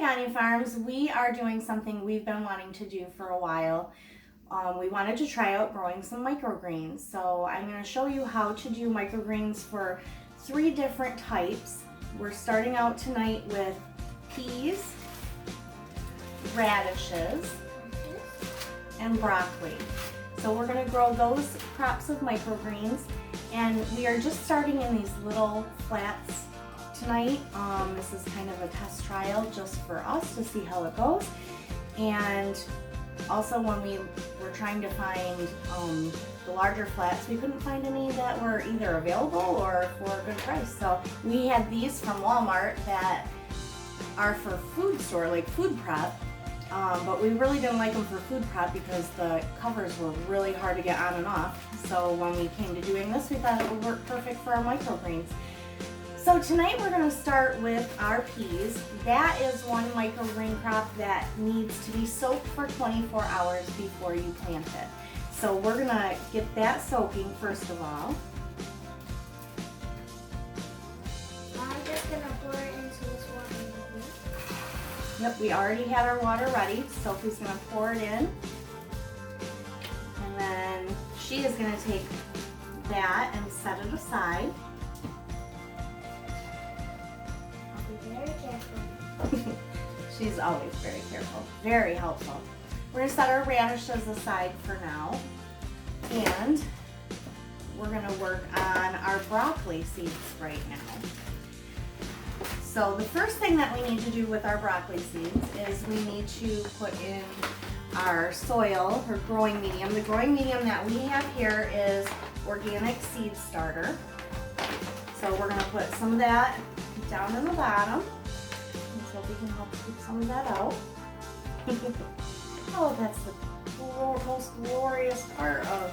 Gagne Farms, we are doing something we've been wanting to do for a while. We wanted to try out growing some microgreens. So I'm going to show you how to do microgreens for 3 different types. We're starting out tonight with peas, radishes, and broccoli. So we're going to grow those crops of microgreens, and we are just starting in these little flats tonight. This is kind of a test trial just for us to see how it goes. And also when we were trying to find the larger flats, we couldn't find any that were either available or for a good price. So we had these from Walmart that are for food store, like food prep. But we really didn't like them for food prep because the covers were really hard to get on and off. So when we came to doing this, we thought it would work perfect for our microgreens. So tonight we're going to start with our peas. That is one microgreen crop that needs to be soaked for 24 hours before you plant it. So we're going to get that soaking first of all. I'm just going to pour it into this water. Yep, we already had our water ready. Sophie's going to pour it in. And then she is going to take that and set it aside. Very careful. She's always very careful, very helpful. We're going to set our radishes aside for now, and we're going to work on our broccoli seeds right now. So the first thing that we need to do with our broccoli seeds is we need to put in our soil or growing medium. The growing medium that we have here is organic seed starter. So we're going to put some of that down in the bottom, so we can help keep some of that out. Oh, that's the most glorious part of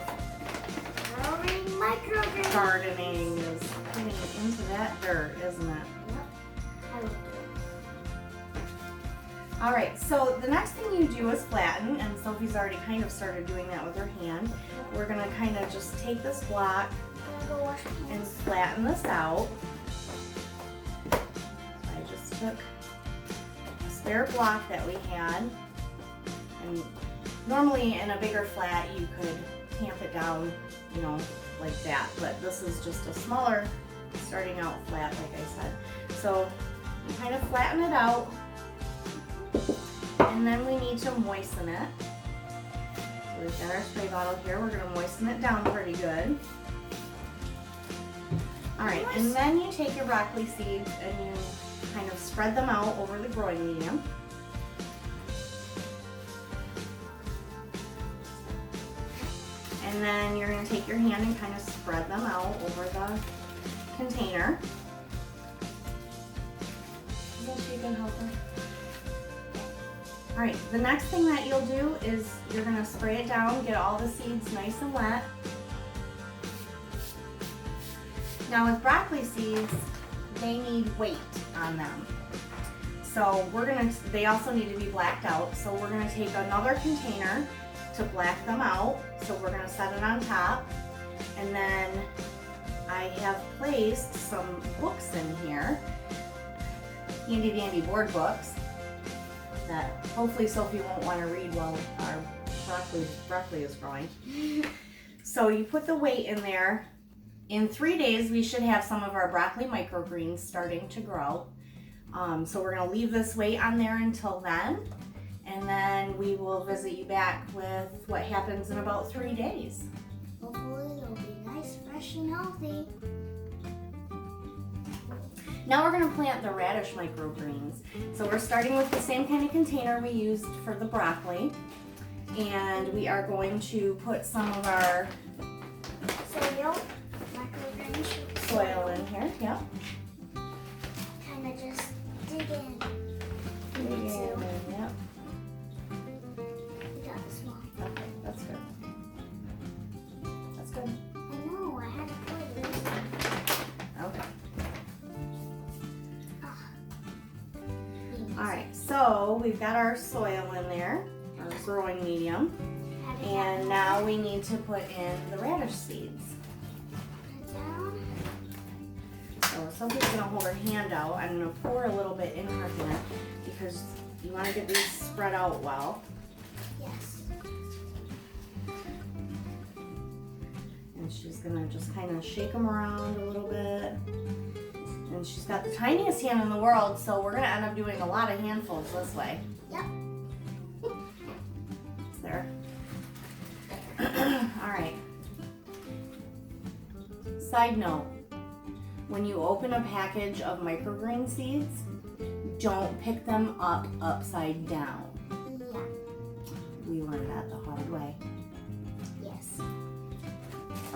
Growing microgreens. gardening, is putting it into that dirt, isn't it? I will do it. All right, so the next thing you do is flatten, and Sophie's already kind of started doing that with her hand. We're gonna kind of just take this block I'm gonna go wash my and hands. flatten this out. So I just took a spare block that we had, and normally in a bigger flat you could tamp it down, you know, like that, but this is just a smaller starting out flat, like I said. So you kind of flatten it out, and then we need to moisten it. So we've got our spray bottle here. We're going to moisten it down pretty good. All right, and then you take your broccoli seeds and you kind of spread them out over the growing medium. And then you're going to take your hand and kind of spread them out over the container. So she can help her. All right, the next thing that you'll do is you're going to spray it down, get all the seeds nice and wet. Now with broccoli seeds, they need weight on them. So they also need to be blacked out. So we're gonna take another container to black them out. So we're gonna set it on top. And then I have placed some books in here, handy dandy board books, that hopefully Sophie won't want to read while our broccoli is growing. So you put the weight in there. In 3 days, we should have some of our broccoli microgreens starting to grow. So we're going to leave this weight on there until then, and then we will visit you back with what happens in about 3 days. Hopefully it'll be nice, fresh, and healthy. Now we're going to plant the radish microgreens. So we're starting with the same kind of container we used for the broccoli, and we are going to put some of our soil in here. Yep. Kind of just dig in. Dig in, yep. We got this one. Okay, that's good. That's good. I know, I had to put this. Okay. Ah. All right, so we've got our soil in there, our growing medium, and now we need to put in the radish seeds. So Sophie's gonna hold her hand out. I'm gonna pour a little bit in her hand because want to get these spread out well. Yes. And she's gonna just kind of shake them around a little bit. And she's got the tiniest hand in the world, so we're gonna end up doing a lot of handfuls this way. Yep. There. All right. Side note, when you open a package of microgreen seeds, don't pick them up upside down. Yeah. We learned that the hard way. Yes.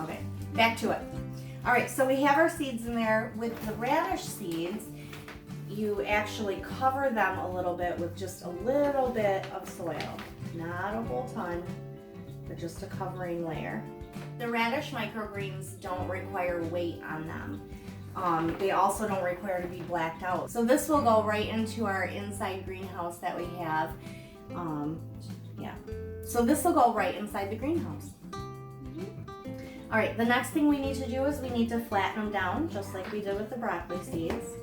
Okay, back to it. All right, so we have our seeds in there. With the radish seeds, you actually cover them a little bit with just a little bit of soil. Not a whole ton, but just a covering layer. The radish microgreens don't require weight on them. They also don't require to be blacked out. So this will go right into our inside greenhouse that we have. Yeah. So this will go right inside the greenhouse. All right, the next thing we need to do is we need to flatten them down, just like we did with the broccoli seeds.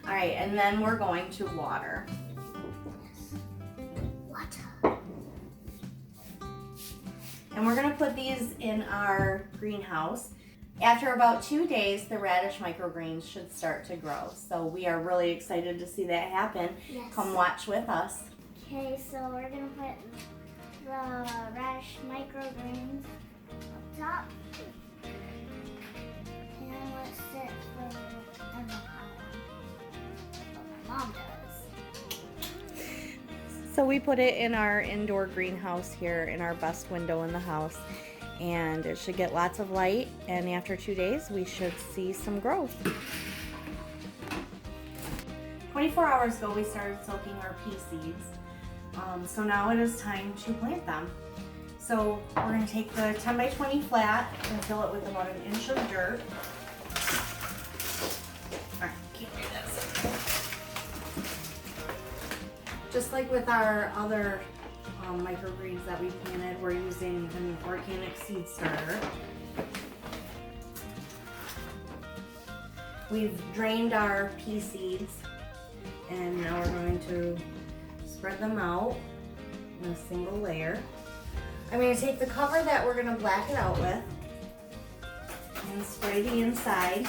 All right, and then we're going to water. Water. And we're gonna put these in our greenhouse. After about 2 days, the radish microgreens should start to grow. So we are really excited to see that happen. Yes. Come watch with us. Okay, so we're gonna put the radish microgreens up top. And let it sit for, I don't know how long, but my mom does. So we put it in our indoor greenhouse here in our best window in the house. And it should get lots of light, and after 2 days we should see some growth. 24 hours ago we started soaking our pea seeds, so now it is time to plant them. So we're going to take the 10 by 20 flat and fill it with about 1 inch of dirt. Alright, can't do this. Just like with our other microgreens that we planted, we're using an organic seed starter. We've drained our pea seeds, and now we're going to spread them out in a single layer. I'm going to take the cover that we're going to black it out with and spray the inside.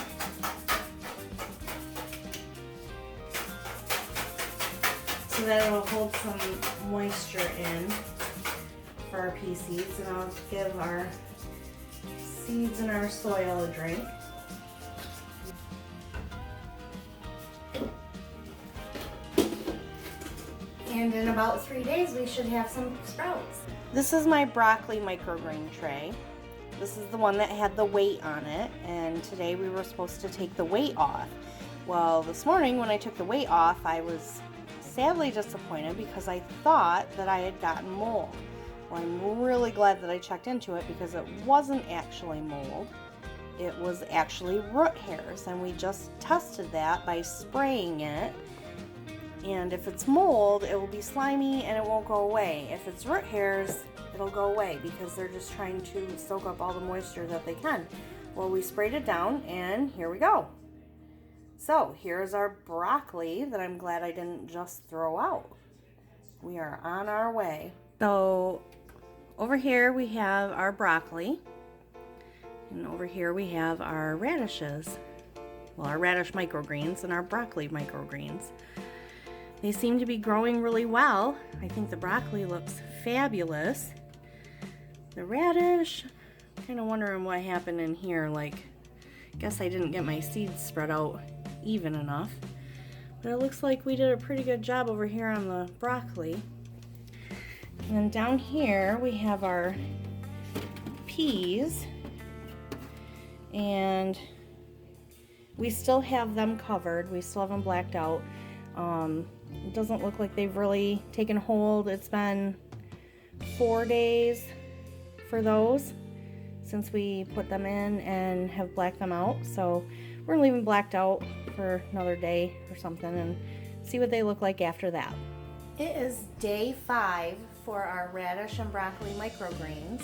So that it'll hold some moisture in for our pea seeds, and I'll give our seeds in our soil a drink. And in about 3 days we should have some sprouts. This is my broccoli microgreen tray. This is the one that had the weight on it, and today we were supposed to take the weight off. Well, this morning when I took the weight off, I was sadly disappointed because I thought that I had gotten mold. Well, I'm really glad that I checked into it because it wasn't actually mold. It was actually root hairs, and we just tested that by spraying it. And if it's mold, it will be slimy and it won't go away. If it's root hairs, it'll go away because they're just trying to soak up all the moisture that they can. Well, we sprayed it down, and here we go. So here's our broccoli that I'm glad I didn't just throw out. We are on our way. So over here we have our broccoli, and over here we have our radishes. Well, our radish microgreens and our broccoli microgreens. They seem to be growing really well. I think the broccoli looks fabulous. The radish, I'm kind of wondering what happened in here. Like, guess I didn't get my seeds spread out even enough, but it looks like we did a pretty good job over here on the broccoli. And then down here we have our peas, and we still have them covered. We still have them blacked out. It doesn't look like they've really taken hold. It's been 4 days for those since we put them in and have blacked them out, so we're gonna leave them blacked out for another day or something and see what they look like after that. It is day 5 for our radish and broccoli microgreens,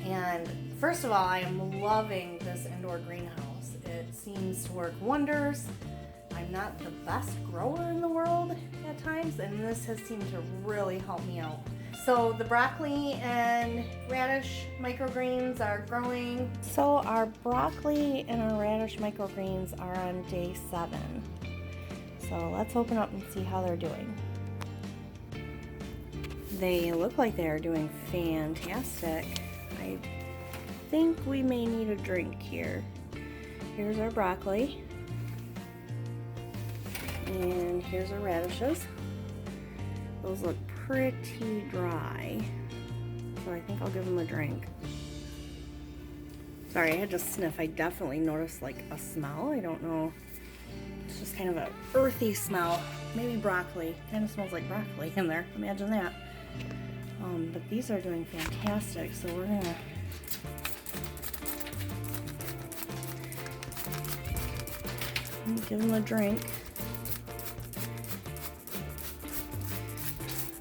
and first of all, I am loving this indoor greenhouse. It seems to work wonders. I'm not the best grower in the world at times, and this has seemed to really help me out. So the broccoli and radish microgreens are growing. So our broccoli and our radish microgreens are on day 7. So let's open up and see how they're doing. They look like they are doing fantastic. I think we may need a drink here. Here's our broccoli. And here's our radishes. Those look pretty dry, so I think I'll give them a drink. Sorry, I had to sniff. I definitely noticed like a smell. I don't know. It's just kind of an earthy smell. Maybe broccoli. Kind of smells like broccoli in there. Imagine that. But these are doing fantastic, so we're gonna give them a drink.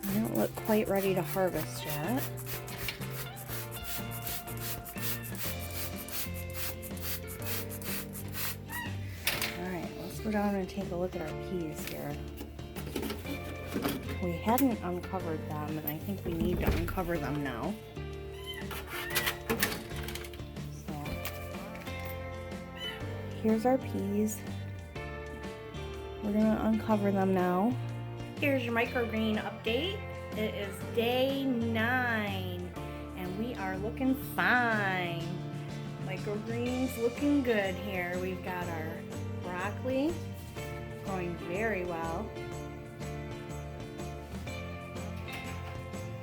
I don't look quite ready to harvest yet. Alright, let's go down and take a look at our peas here. We hadn't uncovered them, and I think we need to uncover them now. So, here's our peas. We're gonna uncover them now. Here's your microgreen update. It is day 9 and we are looking fine. Microgreens looking good here. We've got our broccoli growing very well.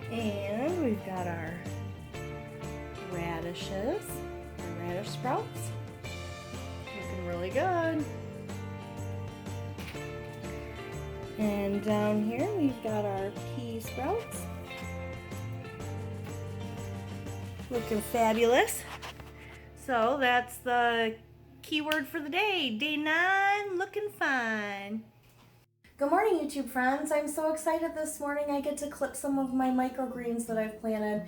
And we've got our radishes, our radish sprouts. Looking really good. And down here we've got our pea sprouts. Looking fabulous. So that's the keyword for the day. Day 9, looking fine. Good morning, YouTube friends. I'm so excited this morning. I get to clip some of my microgreens that I've planted.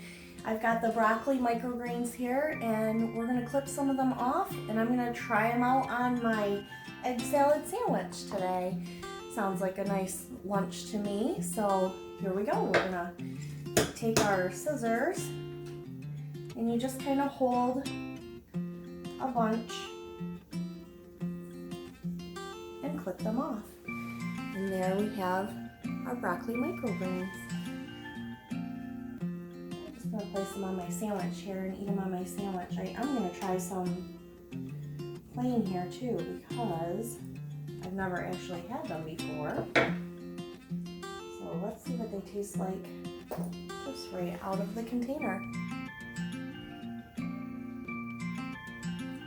I've got the broccoli microgreens here, and we're gonna clip some of them off, and I'm gonna try them out on my egg salad sandwich today. Sounds like a nice lunch to me. So here we go. We're gonna take our scissors and you just kind of hold a bunch and clip them off. And there we have our broccoli microgreens. I'm just gonna place them on my sandwich here and eat them on my sandwich. I'm gonna try some plain here too, because I've never actually had them before. So let's see what they taste like just right out of the container.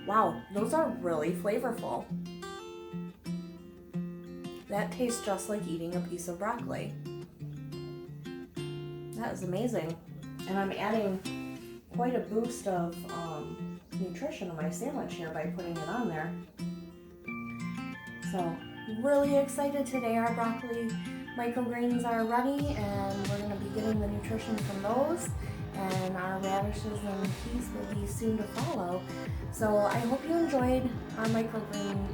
Wow, those are really flavorful. That tastes just like eating a piece of broccoli. That is amazing. And I'm adding quite a boost of nutrition to my sandwich here by putting it on there. So really excited today. Our broccoli microgreens are ready and we're going to be getting the nutrition from those, and our radishes and peas will be soon to follow. So I hope you enjoyed our microgreen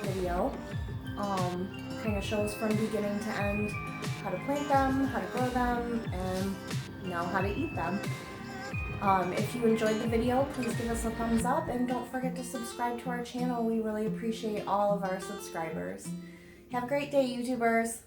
video. Kind of shows from beginning to end how to plant them, how to grow them, and now how to eat them. If you enjoyed the video, please give us a thumbs up and don't forget to subscribe to our channel. We really appreciate all of our subscribers. Have a great day, YouTubers.